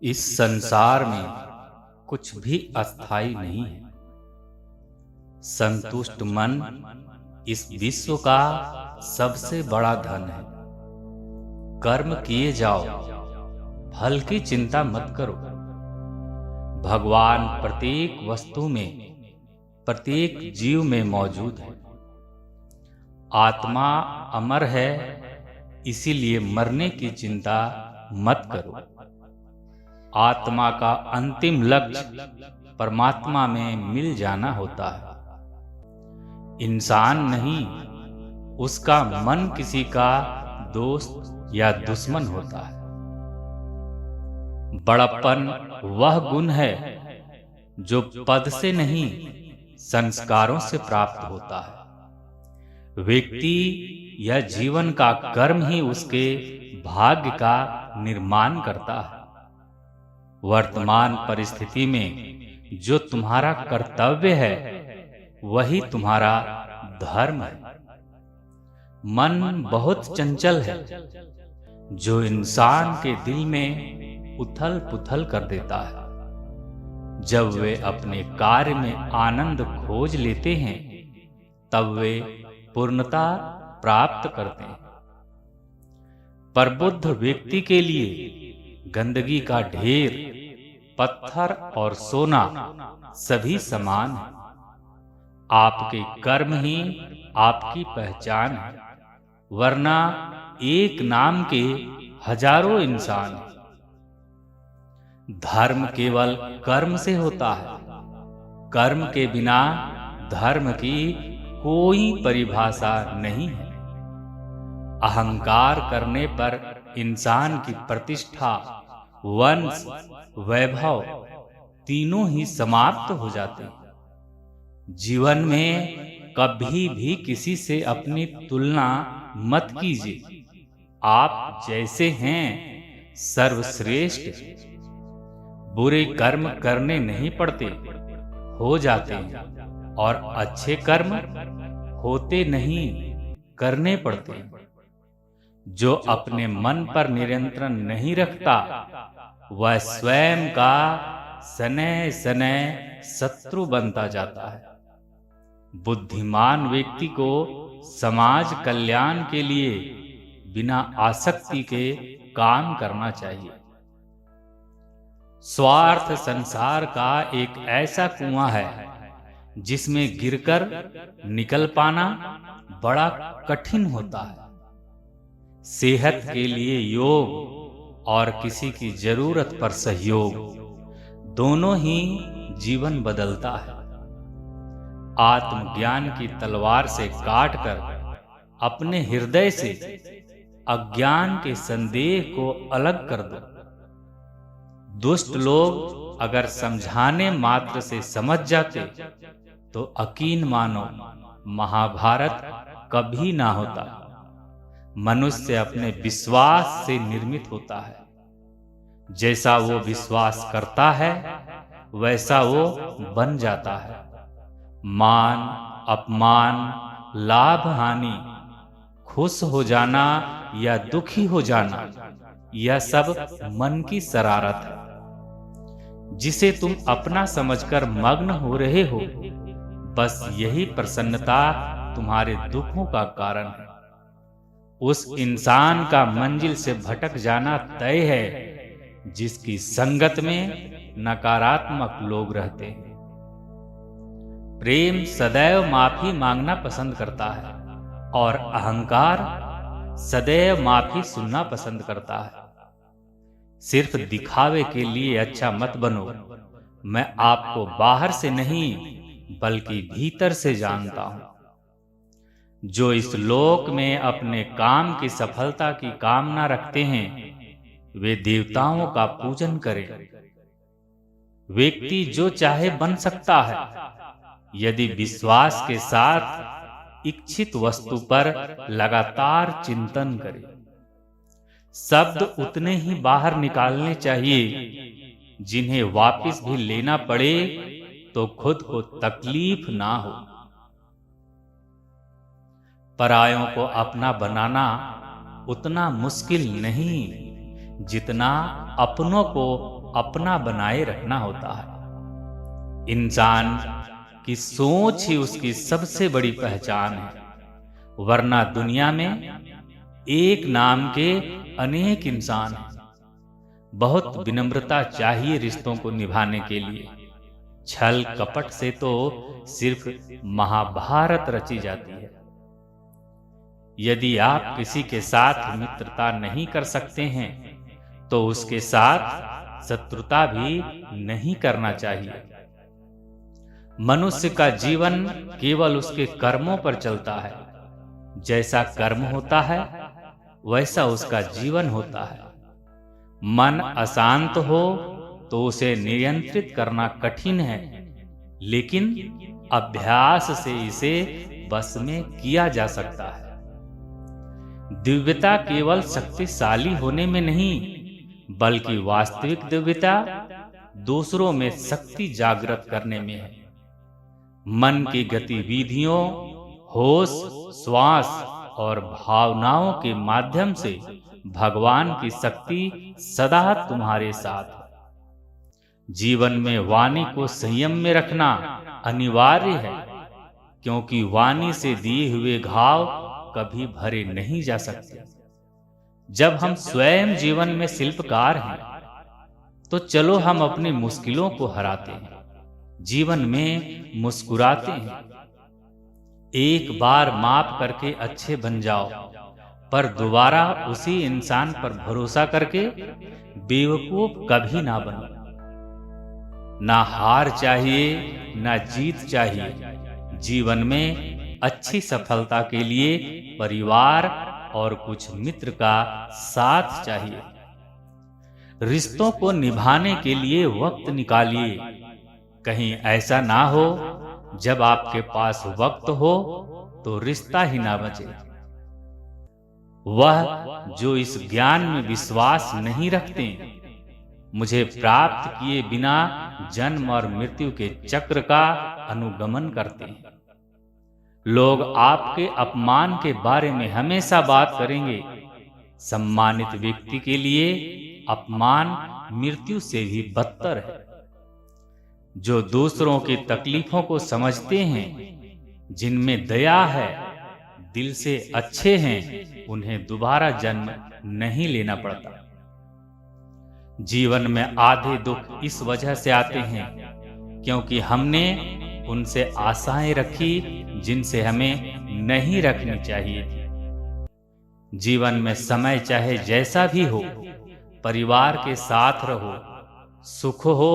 इस संसार में कुछ भी अस्थाई नहीं है। संतुष्ट मन इस विश्व का सबसे बड़ा धन है। कर्म किए जाओ, फल की चिंता मत करो। भगवान प्रत्येक वस्तु में, प्रत्येक जीव में मौजूद है। आत्मा अमर है, इसीलिए मरने की चिंता मत करो। आत्मा का अंतिम लक्ष्य परमात्मा में मिल जाना होता है। इंसान नहीं, उसका मन किसी का दोस्त या दुश्मन होता है। बड़प्पन वह गुण है जो पद से नहीं, संस्कारों से प्राप्त होता है। व्यक्ति या जीवन का कर्म ही उसके भाग्य का निर्माण करता है। वर्तमान परिस्थिति में जो तुम्हारा कर्तव्य है, वही तुम्हारा धर्म है। मन बहुत चंचल है, जो इंसान के दिल में उथल पुथल कर देता है। जब वे अपने कार्य में आनंद खोज लेते हैं, तब वे पूर्णता प्राप्त करते हैं। प्रबुद्ध व्यक्ति के लिए गंदगी का ढेर, पत्थर और सोना सभी समान है। आपके कर्म ही आपकी पहचान है, वरना एक नाम के हजारों इंसान हैं। धर्म केवल कर्म से होता है। कर्म के बिना धर्म की कोई परिभाषा नहीं है। अहंकार करने पर इंसान की प्रतिष्ठा, वंश, वैभव तीनों ही समाप्त हो जाते हैं। जीवन में कभी भी किसी से अपनी तुलना मत कीजिए। आप जैसे हैं सर्वश्रेष्ठ। बुरे कर्म करने नहीं पड़ते, हो जाते हैं, और अच्छे कर्म होते नहीं, करने पड़ते हैं। जो अपने मन पर नियंत्रण नहीं रखता, वह स्वयं का सनय सनय शत्रु बनता जाता है। बुद्धिमान व्यक्ति को समाज कल्याण के लिए बिना आसक्ति के काम करना चाहिए। स्वार्थ संसार का एक ऐसा कुआं है जिसमें गिरकर निकल पाना बड़ा कठिन होता है। सेहत के लिए योग और किसी की जरूरत पर सहयोग, दोनों ही जीवन बदलता है। आत्मज्ञान की तलवार से काटकर अपने हृदय से अज्ञान के संदेह को अलग कर दो। दुष्ट लोग अगर समझाने मात्र से समझ जाते, तो यकीन मानो महाभारत कभी ना होता। मनुष्य अपने विश्वास से निर्मित होता है। जैसा वो विश्वास करता है, वैसा वो बन जाता है। मान, अपमान, लाभ, हानि, खुश हो जाना या दुखी हो जाना, यह सब मन की शरारत है, जिसे तुम अपना समझकर मग्न हो रहे हो। बस यही प्रसन्नता तुम्हारे दुखों का कारण है। उस इंसान का मंजिल से भटक जाना तय है, जिसकी संगत में नकारात्मक लोग रहते हैं। प्रेम सदैव माफी मांगना पसंद करता है, और अहंकार सदैव माफी सुनना पसंद करता है। सिर्फ दिखावे के लिए अच्छा मत बनो। मैं आपको बाहर से नहीं, बल्कि भीतर से जानता हूं। जो इस लोक में अपने काम की सफलता की कामना रखते हैं, वे देवताओं का पूजन करें। व्यक्ति जो चाहे बन सकता है, यदि विश्वास के साथ इच्छित वस्तु पर लगातार चिंतन करे। शब्द उतने ही बाहर निकालने चाहिए जिन्हें वापस भी लेना पड़े तो खुद को तकलीफ ना हो। परायों को अपना बनाना उतना मुश्किल नहीं जितना अपनों को अपना बनाए रखना होता है। इंसान की सोच ही उसकी सबसे बड़ी पहचान है, वरना दुनिया में एक नाम के अनेक इंसान हैं। बहुत विनम्रता चाहिए रिश्तों को निभाने के लिए। छल कपट से तो सिर्फ महाभारत रची जाती है। यदि आप किसी के साथ मित्रता नहीं कर सकते हैं तो उसके साथ शत्रुता भी नहीं करना चाहिए। मनुष्य का जीवन केवल उसके कर्मों पर चलता है। जैसा कर्म होता है वैसा उसका जीवन होता है। मन अशांत हो तो उसे नियंत्रित करना कठिन है, लेकिन अभ्यास से इसे बस में किया जा सकता है। दिव्यता केवल शक्तिशाली होने में नहीं, बल्कि वास्तविक दिव्यता दूसरों में शक्ति जागृत करने में है। मन की गतिविधियों, होश, श्वास और भावनाओं के माध्यम से भगवान की शक्ति सदा तुम्हारे साथ है। जीवन में वाणी को संयम में रखना अनिवार्य है, क्योंकि वाणी से दिए हुए घाव कभी भरे नहीं जा सकते। जब हम स्वयं जीवन में शिल्पकार हैं, तो चलो हम अपनी मुश्किलों को हराते हैं, जीवन में मुस्कुराते हैं। एक बार माफ करके अच्छे बन जाओ, पर दोबारा उसी इंसान पर भरोसा करके बेवकूफ कभी ना बनो। ना हार चाहिए, ना जीत चाहिए। जीवन में अच्छी सफलता के लिए परिवार और कुछ मित्र का साथ चाहिए। रिश्तों को निभाने के लिए वक्त निकालिए। कहीं ऐसा ना हो जब आपके पास वक्त हो तो रिश्ता ही ना बचे। वह जो इस ज्ञान में विश्वास नहीं रखते, मुझे प्राप्त किए बिना जन्म और मृत्यु के चक्र का अनुगमन करते हैं। लोग आपके अपमान के बारे में हमेशा बात करेंगे। सम्मानित व्यक्ति के लिए अपमान मृत्यु से भी बदतर है। जो दूसरों की तकलीफों को समझते हैं, जिनमें दया है, दिल से अच्छे हैं, उन्हें दोबारा जन्म नहीं लेना पड़ता। जीवन में आधे दुख इस वजह से आते हैं क्योंकि हमने उनसे आशाएं रखी जिनसे हमें नहीं रखनी चाहिए थी। जीवन में समय चाहे जैसा भी हो, परिवार के साथ रहो। सुख हो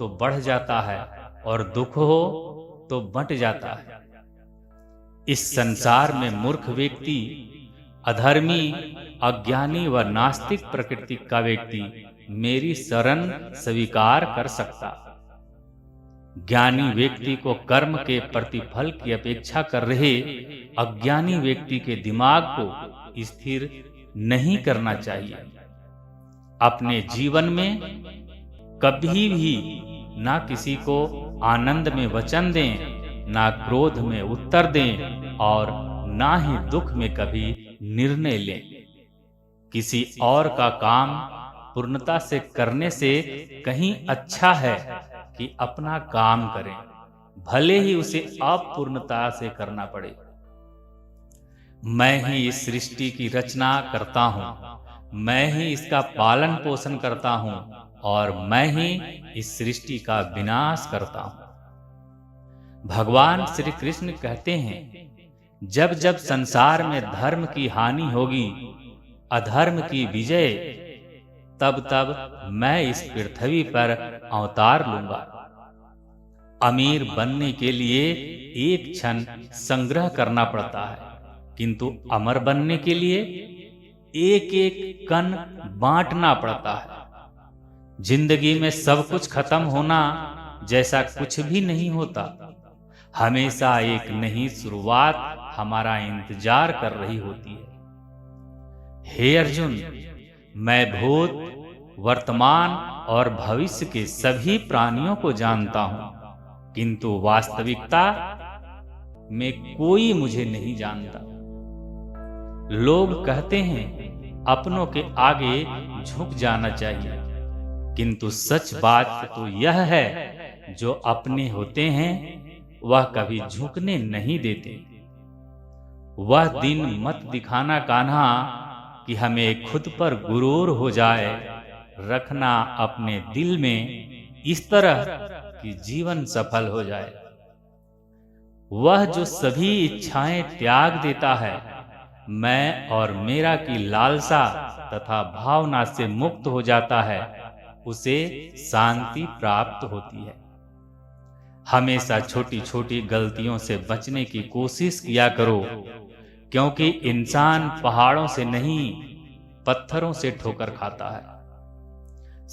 तो बढ़ जाता है और दुख हो तो बंट जाता है। इस संसार में मूर्ख व्यक्ति, अधर्मी, अज्ञानी व नास्तिक प्रकृति का व्यक्ति मेरी शरण स्वीकार कर सकता। ज्ञानी व्यक्ति को कर्म के प्रतिफल की अपेक्षा कर रहे अज्ञानी व्यक्ति के दिमाग को स्थिर नहीं करना चाहिए। अपने जीवन में कभी भी ना किसी को आनंद में वचन दें, ना क्रोध में उत्तर दें और ना ही दुख में कभी निर्णय लें। किसी और का काम पूर्णता से करने से कहीं अच्छा है कि अपना काम करें, भले ही उसे अपूर्णता से करना पड़े। मैं ही इस सृष्टि की रचना करता हूँ, मैं ही इसका पालन पोषण करता हूँ और मैं ही इस सृष्टि का विनाश करता हूँ। भगवान श्री कृष्ण कहते हैं, जब जब संसार में धर्म की हानि होगी, अधर्म की विजय, तब तब मैं इस पृथ्वी पर अवतार लूंगा। अमीर बनने के लिए एक क्षण संग्रह करना पड़ता है, किंतु अमर बनने के लिए एक एक कण बांटना पड़ता है। जिंदगी में सब कुछ खत्म होना जैसा कुछ भी नहीं होता। हमेशा एक नई शुरुआत हमारा इंतजार कर रही होती है। हे अर्जुन, मैं भूत, वर्तमान और भविष्य के सभी प्राणियों को जानता हूं, किंतु वास्तविकता में कोई मुझे नहीं जानता। लोग कहते हैं अपनों के आगे झुक जाना चाहिए, किंतु सच बात तो यह है, जो अपने होते हैं वह कभी झुकने नहीं देते। वह दिन मत दिखाना कान्हा कि हमें खुद पर गुरूर हो जाए। रखना अपने दिल में इस तरह कि जीवन सफल हो जाए। वह जो सभी इच्छाएं त्याग देता है, मैं और मेरा की लालसा तथा भावना से मुक्त हो जाता है, उसे शांति प्राप्त होती है। हमेशा छोटी छोटी गलतियों से बचने की कोशिश किया करो, क्योंकि इंसान पहाड़ों से नहीं पत्थरों से ठोकर खाता है।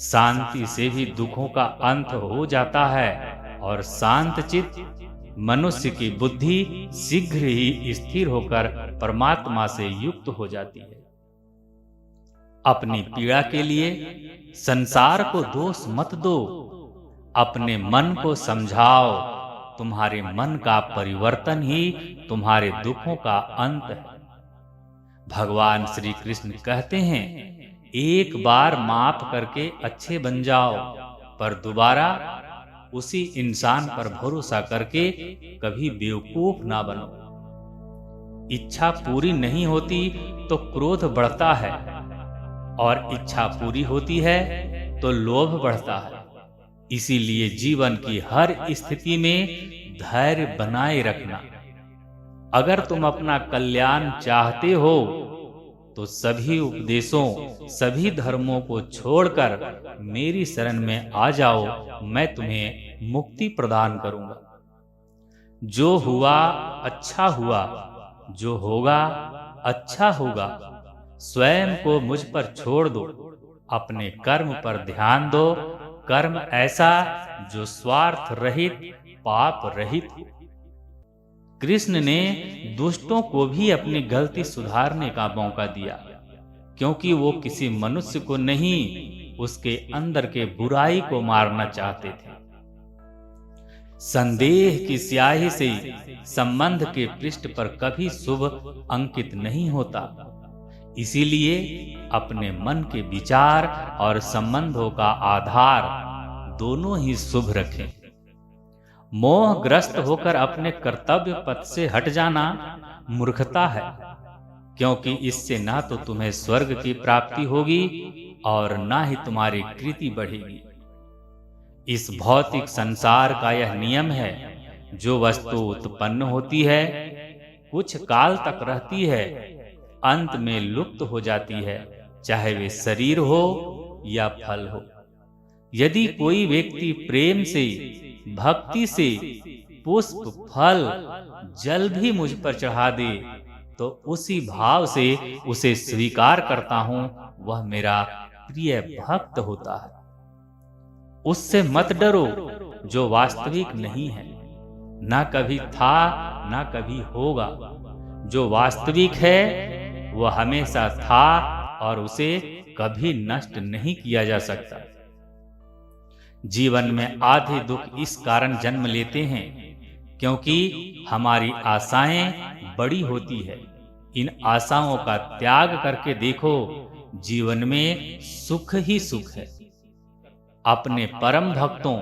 शांति से भी दुखों का अंत हो जाता है और शांत चित्त मनुष्य की बुद्धि शीघ्र ही स्थिर होकर परमात्मा से युक्त हो जाती है। अपनी पीड़ा के लिए संसार को दोष मत दो, अपने मन को समझाओ। तुम्हारे मन का परिवर्तन ही तुम्हारे दुखों का अंत है। भगवान श्री कृष्ण कहते हैं, एक बार माफ करके अच्छे बन जाओ, पर दोबारा उसी इंसान पर भरोसा करके कभी बेवकूफ ना बनो। इच्छा पूरी नहीं होती तो क्रोध बढ़ता है, और इच्छा पूरी होती है तो लोभ बढ़ता है। इसीलिए जीवन की हर स्थिति में धैर्य बनाए रखना। अगर तुम अपना कल्याण चाहते हो तो सभी उपदेशों, सभी धर्मों को छोड़कर मेरी शरण में आ जाओ। मैं तुम्हें मुक्ति प्रदान करूंगा। जो हुआ अच्छा हुआ, जो होगा अच्छा होगा। स्वयं को मुझ पर छोड़ दो, अपने कर्म पर ध्यान दो। कर्म ऐसा जो स्वार्थ रहित, पाप रहित हो। कृष्ण ने दुष्टों को भी अपनी गलती सुधारने का मौका दिया, क्योंकि वो किसी मनुष्य को नहीं, उसके अंदर के बुराई को मारना चाहते थे। संदेह की स्याही से संबंध के पृष्ठ पर कभी शुभ अंकित नहीं होता। इसीलिए अपने मन के विचार और संबंधों का आधार दोनों ही शुभ रखें। मोहग्रस्त होकर अपने कर्तव्य पथ से हट जाना मूर्खता है, क्योंकि इससे ना तो तुम्हें स्वर्ग की प्राप्ति होगी और ना ही तुम्हारी कृति बढ़ेगी। इस भौतिक संसार का यह नियम है, जो वस्तु उत्पन्न होती है, कुछ काल तक रहती है, अंत में लुप्त हो जाती है, चाहे वे शरीर हो या फल हो। यदि कोई व्यक्ति प्रेम से, भक्ति से पुष्प, फल, जल भी मुझ पर चढ़ा दे, तो उसी भाव से उसे स्वीकार करता हूं, वह मेरा प्रिय भक्त होता है। उससे मत डरो जो वास्तविक नहीं है, ना कभी था ना कभी होगा। जो वास्तविक है वह हमेशा था और उसे कभी नष्ट नहीं किया जा सकता। जीवन में आधे दुख इस कारण जन्म लेते हैं क्योंकि हमारी आशाएं बड़ी होती है। इन आशाओं का त्याग करके देखो, जीवन में सुख ही सुख है। अपने परम भक्तों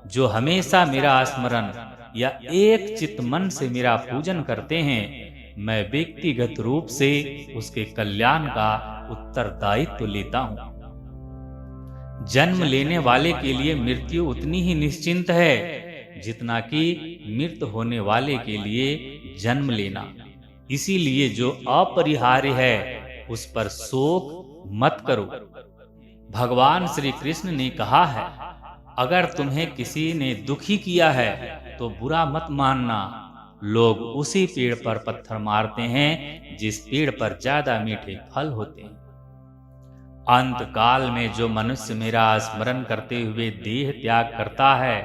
जो हमेशा मेरा स्मरण या एक चित्त मन से मेरा पूजन करते हैं, मैं व्यक्तिगत रूप से उसके कल्याण का उत्तरदायित्व लेता हूं। जन्म लेने वाले के लिए मृत्यु उतनी ही निश्चिंत है जितना कि मृत होने वाले के लिए जन्म लेना। इसीलिए जो अपरिहार्य है उस पर शोक मत करो। भगवान श्री कृष्ण ने कहा है, अगर तुम्हें किसी ने दुखी किया है तो बुरा मत मानना। लोग उसी पेड़ पर पत्थर मारते हैं जिस पेड़ पर ज्यादा मीठे फल होते हैं। अंत काल में जो मनुष्य मेरा स्मरण करते हुए देह त्याग करता है,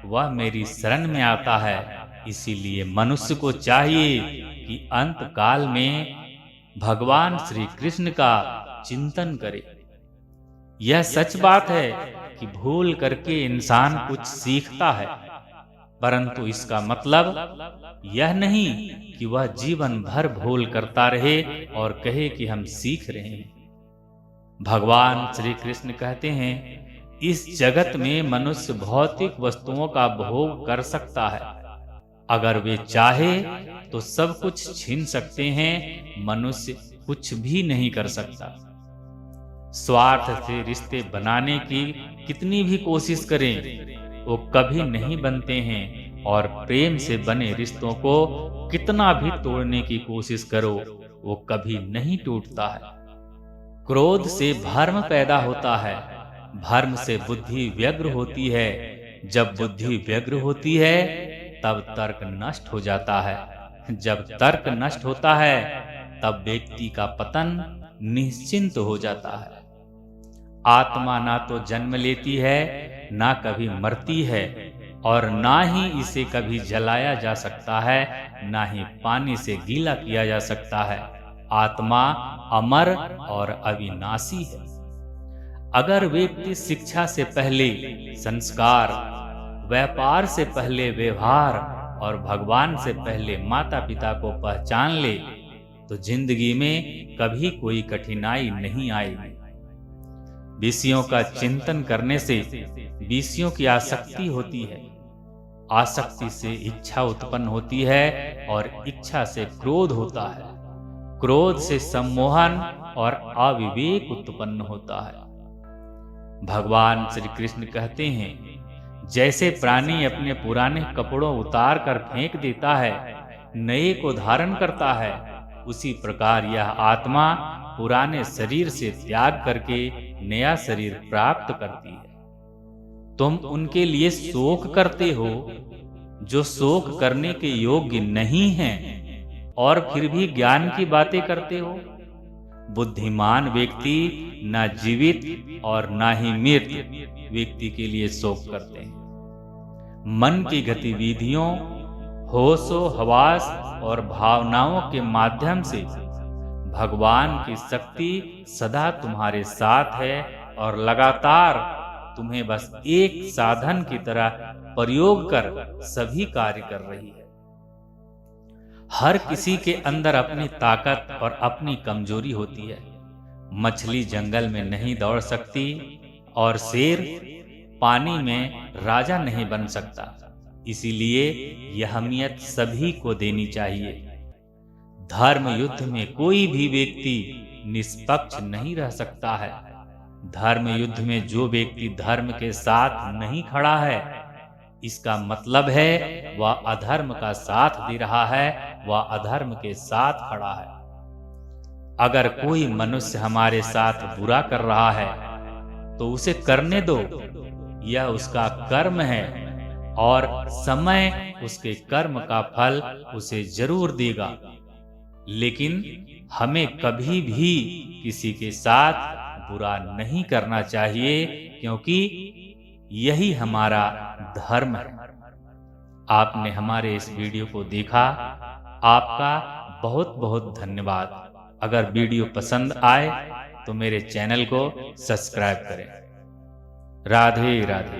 वह मेरी शरण में आता है। इसीलिए मनुष्य को चाहिए कि अंत काल में भगवान श्री कृष्ण का चिंतन करे। यह सच बात है कि भूल करके इंसान कुछ सीखता है, परंतु इसका मतलब यह नहीं कि वह जीवन भर भूल करता रहे और कहे कि हम सीख रहे हैं। भगवान श्री कृष्ण कहते हैं, इस जगत में मनुष्य भौतिक वस्तुओं का भोग कर सकता है। अगर वे चाहे तो सब कुछ छीन सकते हैं, मनुष्य कुछ भी नहीं कर सकता। स्वार्थ से रिश्ते बनाने की कितनी भी कोशिश करें, वो कभी नहीं बनते हैं, और प्रेम से बने रिश्तों को कितना भी तोड़ने की कोशिश करो, वो कभी नहीं टूटता है। क्रोध से भर्म पैदा होता है, भर्म से बुद्धि व्यग्र होती है, जब बुद्धि व्यग्र होती है तब तर्क नष्ट हो जाता है, जब तर्क नष्ट होता है तब व्यक्ति का पतन निश्चिंत हो जाता है। आत्मा ना तो जन्म लेती है, ना कभी मरती है, और ना ही इसे कभी जलाया जा सकता है, ना ही पानी से गीला किया जा सकता है। आत्मा अमर और अविनाशी है। अगर व्यक्ति शिक्षा से पहले संस्कार, व्यापार से पहले व्यवहार और भगवान से पहले माता पिता को पहचान ले, तो जिंदगी में कभी कोई कठिनाई नहीं आएगी। विषयों का चिंतन करने से विषयों की आसक्ति होती है, आसक्ति से इच्छा उत्पन्न होती है, और इच्छा से क्रोध होता है, क्रोध से सम्मोहन और अविवेक उत्पन्न होता है। भगवान श्री कृष्ण कहते हैं, जैसे प्राणी अपने पुराने कपड़ों उतार कर फेंक देता है, नए को धारण करता है, उसी प्रकार यह आत्मा पुराने शरीर से त्याग करके नया शरीर प्राप्त करती है। तुम उनके लिए शोक करते हो जो शोक करने के योग्य नहीं हैं, और फिर भी ज्ञान की बातें करते हो। बुद्धिमान व्यक्ति न जीवित और न ही मृत व्यक्ति के लिए शोक करते हैं। मन की गतिविधियों, होशो हवास और भावनाओं के माध्यम से भगवान की शक्ति सदा तुम्हारे साथ है, और लगातार तुम्हें बस एक साधन की तरह प्रयोग कर सभी कार्य कर रही है। हर किसी के अंदर अपनी ताकत और अपनी कमजोरी होती है। मछली जंगल में नहीं दौड़ सकती, और शेर पानी में राजा नहीं बन सकता। इसीलिए यह अहमियत सभी को देनी चाहिए। धर्म युद्ध में कोई भी व्यक्ति निष्पक्ष नहीं रह सकता है। धर्म युद्ध में जो व्यक्ति धर्म के साथ नहीं खड़ा है, इसका मतलब है वह अधर्म का साथ दे रहा है, वह अधर्म के साथ खड़ा है। अगर कोई मनुष्य हमारे साथ बुरा कर रहा है तो उसे करने दो, यह उसका कर्म है, और समय उसके कर्म का फल उसे जरूर देगा। लेकिन हमें कभी भी किसी के साथ बुरा नहीं करना चाहिए, क्योंकि यही हमारा धर्म है। आपने हमारे इस वीडियो को देखा, आपका बहुत बहुत धन्यवाद। अगर वीडियो पसंद आए तो मेरे चैनल को सब्सक्राइब करें। राधे राधे।